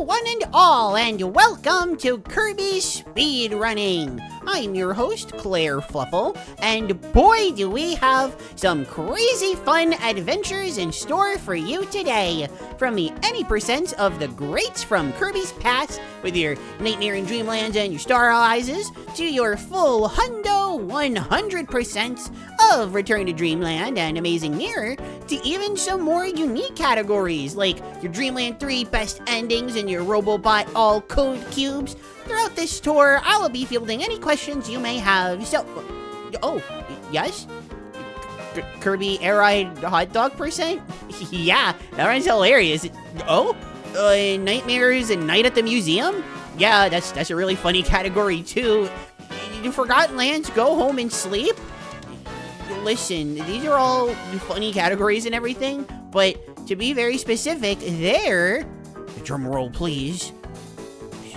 one and all, and welcome to Kirby Speedrunning. I'm your host, Klaire Fluffle, and boy do we have some crazy fun adventures in store for you today. From the any percent of the greats from Kirby's past, with your Nightmare and Dreamland and your Star Allies, to your full hundo 100% of Return to Dreamland and Amazing Mirror, to even some more unique categories like your Dreamland 3 best endings and your Robobot all code cubes. Throughout this tour, I will be fielding any questions you may have. So, yes? Kirby Air Ride Hot Dog percent? Yeah, that one's hilarious. Nightmares and Night at the Museum? Yeah, that's a really funny category too. Forgotten Lands, Go Home and Sleep? Listen, these are all funny categories and everything, but to be very specific, they're, drum roll please,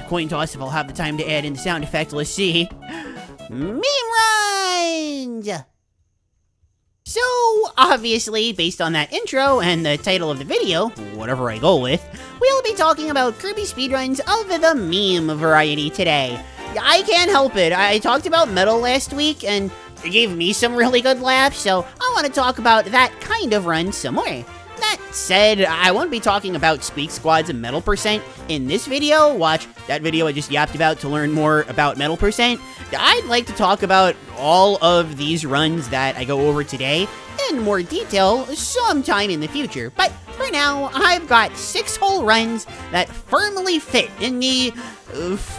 coin toss if I'll have the time to add in the sound effect, let's see, Meme Runs! So, obviously, based on that intro and the title of the video, whatever I go with, we'll be talking about Kirby speedruns of the meme variety today. I can't help it, I talked about metal last week, and it gave me some really good laughs, so I want to talk about that kind of run some more. That said, I won't be talking about Speak Squad's Metal Percent in this video. Watch that video I just yapped about to learn more about Metal Percent. I'd like to talk about all of these runs that I go over today in more detail sometime in the future. But for now, I've got 6 whole runs that firmly fit in the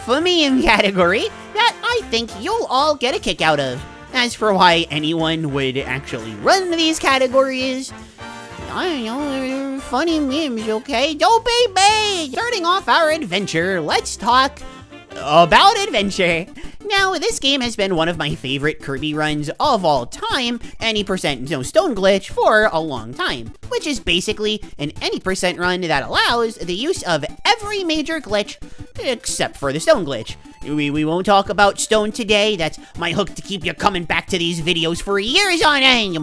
meme category that I think you'll all get a kick out of. As for why anyone would actually run these categories, I don't know, funny memes, okay? Don't be bait! Starting off our adventure, let's talk about adventure. Now, this game has been one of my favorite Kirby runs of all time, any percent no stone glitch, for a long time, which is basically an any percent run that allows the use of every major glitch except for the stone glitch. We won't talk about stone today. That's my hook to keep you coming back to these videos for years on end.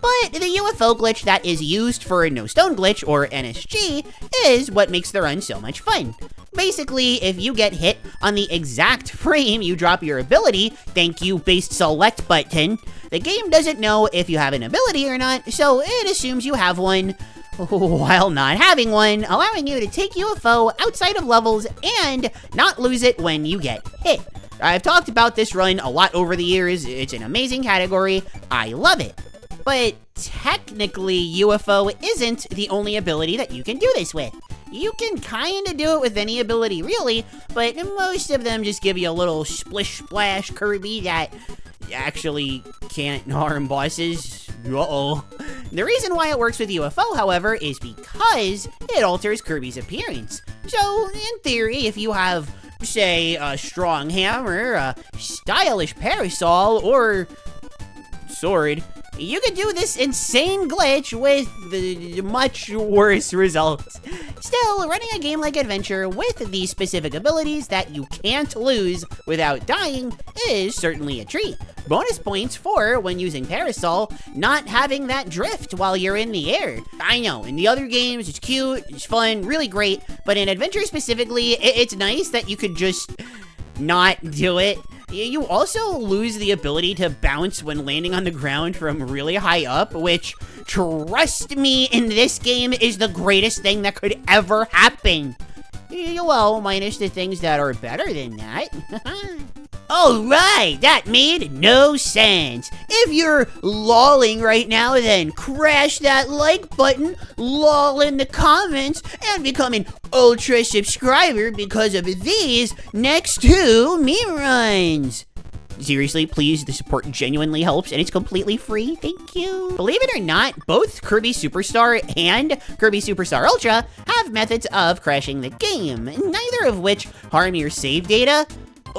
But the UFO glitch that is used for no stone glitch, or NSG, is what makes the run so much fun. Basically, if you get hit on the exact frame you drop your ability, thank you based select button, the game doesn't know if you have an ability or not, so it assumes you have one, while not having one, allowing you to take UFO outside of levels and not lose it when you get hit. I've talked about this run a lot over the years. It's an amazing category. I love it. But technically, UFO isn't the only ability that you can do this with. You can kinda do it with any ability, really, but most of them just give you a little splish splash Kirby that actually can't harm bosses. Uh-oh. The reason why it works with UFO, however, is because it alters Kirby's appearance. So, in theory, if you have, say, a strong hammer, a stylish parasol, or sword, you could do this insane glitch with much worse results. Still, running a game like Adventure with these specific abilities that you can't lose without dying is certainly a treat. Bonus points for, when using Parasol, not having that drift while you're in the air. I know, in the other games, it's cute, it's fun, really great, but in Adventure specifically, it's nice that you could just not do it. You also lose the ability to bounce when landing on the ground from really high up, which, trust me, in this game is the greatest thing that could ever happen. Well, minus the things that are better than that. Alright, that made no sense. If you're lolling right now, then crash that like button, lol in the comments, and become an ultra subscriber because of these next 2 meme runs. Seriously, please, the support genuinely helps, and it's completely free. Thank you. Believe it or not, both Kirby Superstar and Kirby Superstar Ultra have methods of crashing the game, neither of which harm your save data,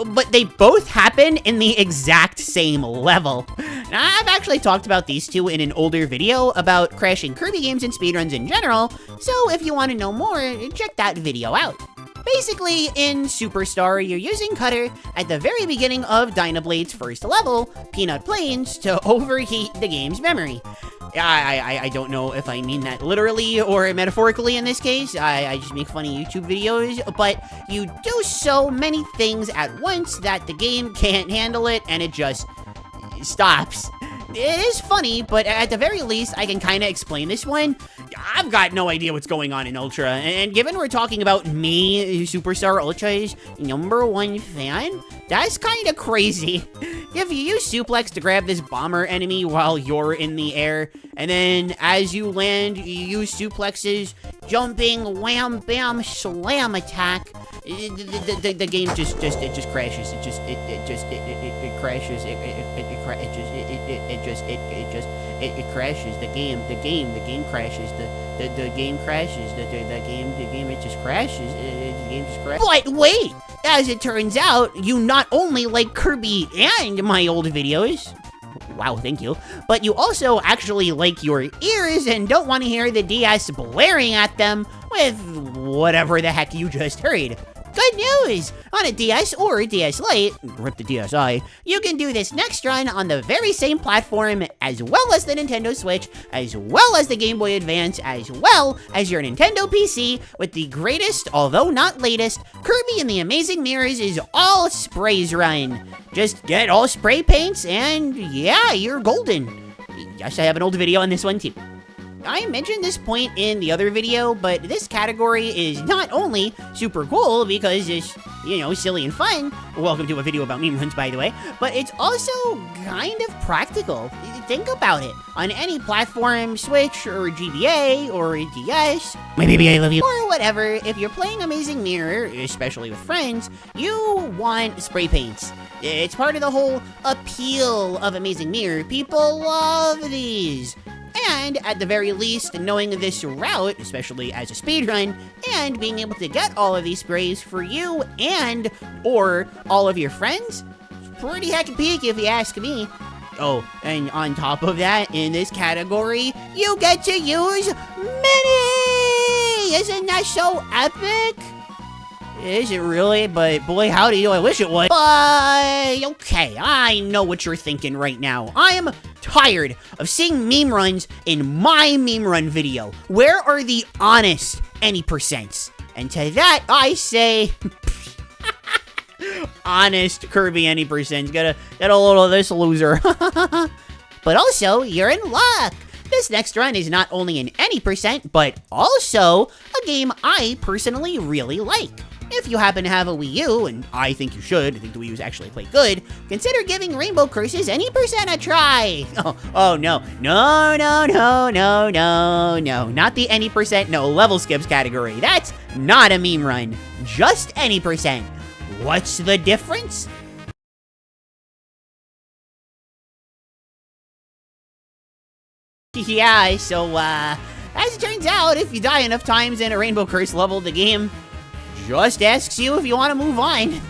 but they both happen in the exact same level. Now, I've actually talked about these two in an older video about crashing Kirby games and speedruns in general, so if you want to know more, check that video out. Basically, in Superstar, you're using Cutter at the very beginning of Dynablade's first level, Peanut Plains, to overheat the game's memory. I don't know if I mean that literally or metaphorically in this case. I just make funny YouTube videos, but you do so many things at once that the game can't handle it and it just stops. It is funny, but at the very least, I can kind of explain this one. I've got no idea what's going on in Ultra, and given we're talking about me, Superstar Ultra's #1 fan, that's kind of crazy. If you use Suplex to grab this bomber enemy while you're in the air, and then as you land, you use Suplex's jumping wham bam slam attack, the game just crashes. It crashes. It crashes. The game crashes. The game crashes. It just crashes. The game just crashes. But wait! As it turns out, you not only like Kirby and my old videos, wow, thank you, but you also actually like your ears and don't want to hear the DS blaring at them with whatever the heck you just heard. Good news! On a DS or DS Lite, rip the DSi, you can do this next run on the very same platform as well as the Nintendo Switch, as well as the Game Boy Advance, as well as your Nintendo PC with the greatest, although not latest, Kirby and the Amazing Mirrors is all sprays run. Just get all spray paints and yeah, you're golden. Yes, I have an old video on this one too. I mentioned this point in the other video, but this category is not only super cool because it's, silly and fun. Welcome to a video about meme runs, by the way. But it's also kind of practical. Think about it. On any platform, Switch or GBA or DS, my baby, I love you, or whatever, if you're playing Amazing Mirror, especially with friends, you want spray paints. It's part of the whole appeal of Amazing Mirror. People love these. And at the very least, knowing this route, especially as a speedrun, and being able to get all of these sprays for you and or all of your friends, it's pretty heckin' peak if you ask me. Oh, and on top of that, in this category, you get to use Mini! Isn't that so epic? Is it really? But boy, howdy do I wish it was. But, okay, I know what you're thinking right now. I am tired of seeing meme runs in my meme run video. Where are the honest any percents? And to that, I say, honest Kirby any percents. Get a little of this loser. But also, you're in luck. This next run is not only an any percent, but also a game I personally really like. If you happen to have a Wii U, and I think you should, I think the Wii U is actually quite good, consider giving Rainbow Curses any percent a try. Oh no, not the any percent, no, level skips category. That's not a meme run, just any percent. What's the difference? Yeah, so, as it turns out, if you die enough times in a Rainbow Curse level, the game just asks you if you want to move on.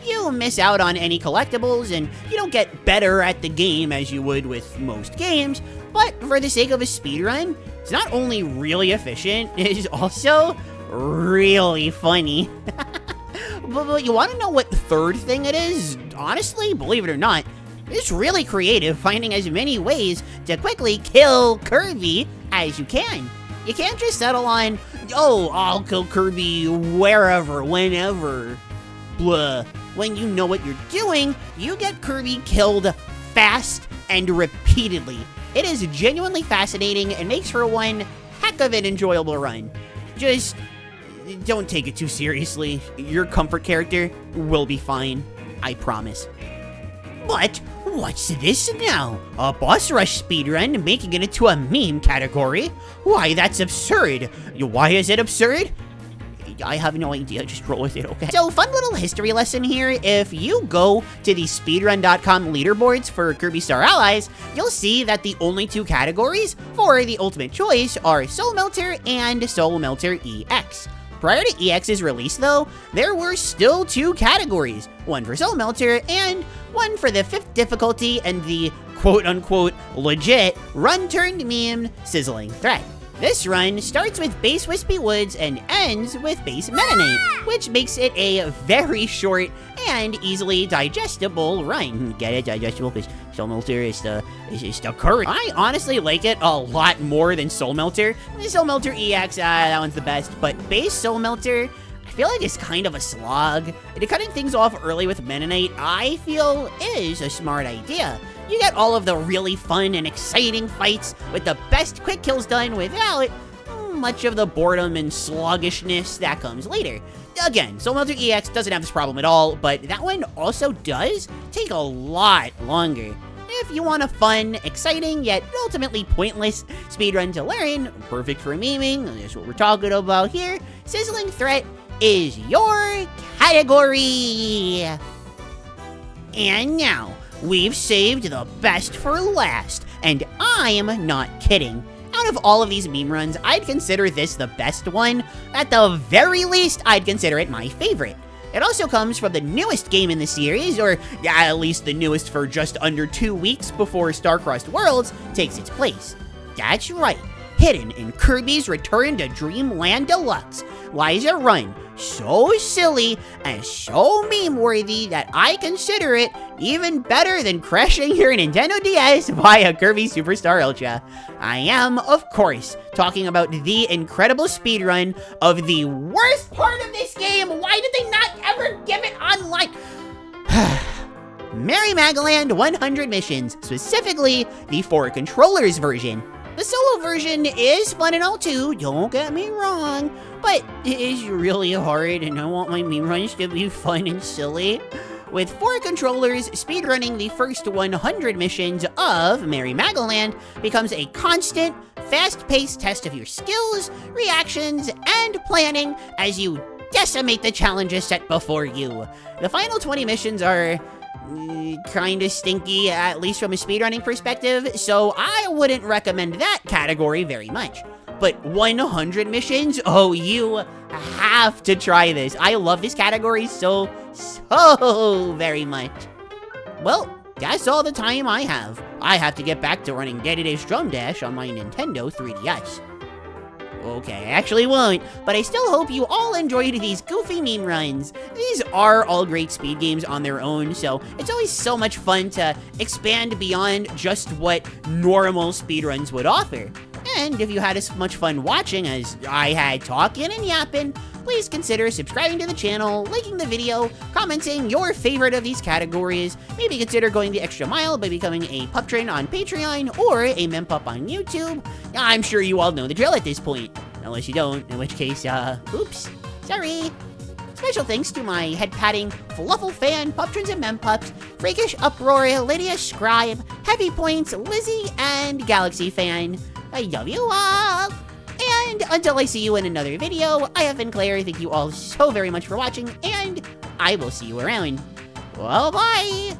You miss out on any collectibles, and you don't get better at the game as you would with most games, but for the sake of a speedrun, it's not only really efficient, it is also really funny. But you want to know what third thing it is? Honestly, believe it or not, it's really creative, finding as many ways to quickly kill Kirby as you can. You can't just settle on, oh, I'll kill Kirby wherever, whenever, blah. When you know what you're doing, you get Kirby killed fast and repeatedly. It is genuinely fascinating and makes for one heck of an enjoyable run. Just don't take it too seriously. Your comfort character will be fine, I promise. But what's this now? A boss rush speedrun making it into a meme category? Why, that's absurd. Why is it absurd? I have no idea, just roll with it, okay? So, fun little history lesson here. If you go to the speedrun.com leaderboards for Kirby Star Allies, you'll see that the only two categories for the ultimate choice are Soul Melter and Soul Melter EX. Prior to EX's release, though, there were still two categories, one for Soul Melter and one for the 5th difficulty and the quote-unquote legit run-turned-meme Sizzling Threat. This run starts with base Wispy Woods and ends with base Mennonite, which makes it a very short and easily digestible run. Get it? Digestible? Because Soul Melter is the current. I honestly like it a lot more than Soul Melter. Soul Melter EX, that one's the best, but base Soul Melter, I feel like it's kind of a slog. And cutting things off early with Mennonite, I feel is a smart idea. You get all of the really fun and exciting fights with the best quick kills done without much of the boredom and sluggishness that comes later. Again, Soul Melter EX doesn't have this problem at all, but that one also does take a lot longer. If you want a fun, exciting, yet ultimately pointless speedrun to learn, perfect for memeing, that's what we're talking about here, Sizzling Threat is your category. And now, we've saved the best for last, and I'm not kidding. Out of all of these meme runs, I'd consider this the best one. At the very least, I'd consider it my favorite. It also comes from the newest game in the series, or at least the newest for just under 2 weeks before Star-Crossed Worlds takes its place. That's right, hidden in Kirby's Return to Dreamland Deluxe lies a run so silly and so meme-worthy that I consider it even better than crashing your Nintendo DS via Kirby Superstar Ultra. I am, of course, talking about the incredible speedrun of the worst part of this game. Why did they not ever give it online? Merry Magoland 100 missions, specifically the 4 controllers version. The solo version is fun and all too, don't get me wrong, but it is really hard and I want my meme runs to be fun and silly. With 4 controllers, speedrunning the first 100 missions of Merry Magoland becomes a constant, fast-paced test of your skills, reactions, and planning as you decimate the challenges set before you. The final 20 missions are kinda stinky, at least from a speedrunning perspective, so I wouldn't recommend that category very much. But 100 missions? Oh, you have to try this. I love this category so very much. Well, that's all the time I have. I have to get back to running Daddy Days Drum Dash on my Nintendo 3DS. Okay, I actually won't, but I still hope you all enjoyed these goofy meme runs. These are all great speed games on their own, so it's always so much fun to expand beyond just what normal speedruns would offer. And if you had as much fun watching as I had talking and yapping, please consider subscribing to the channel, liking the video, commenting your favorite of these categories, maybe consider going the extra mile by becoming a Puptrin on Patreon or a Mempup on YouTube. I'm sure you all know the drill at this point, unless you don't, in which case, oops, sorry. Special thanks to my head-patting Fluffle fan, Puptrins and Mempups, Freakish Uproar, Lydia Scribe, Heavy Points, Lizzie, and Galaxy fan. I love you all! And until I see you in another video, I have been Klaire. Thank you all so very much for watching, and I will see you around. Well, bye!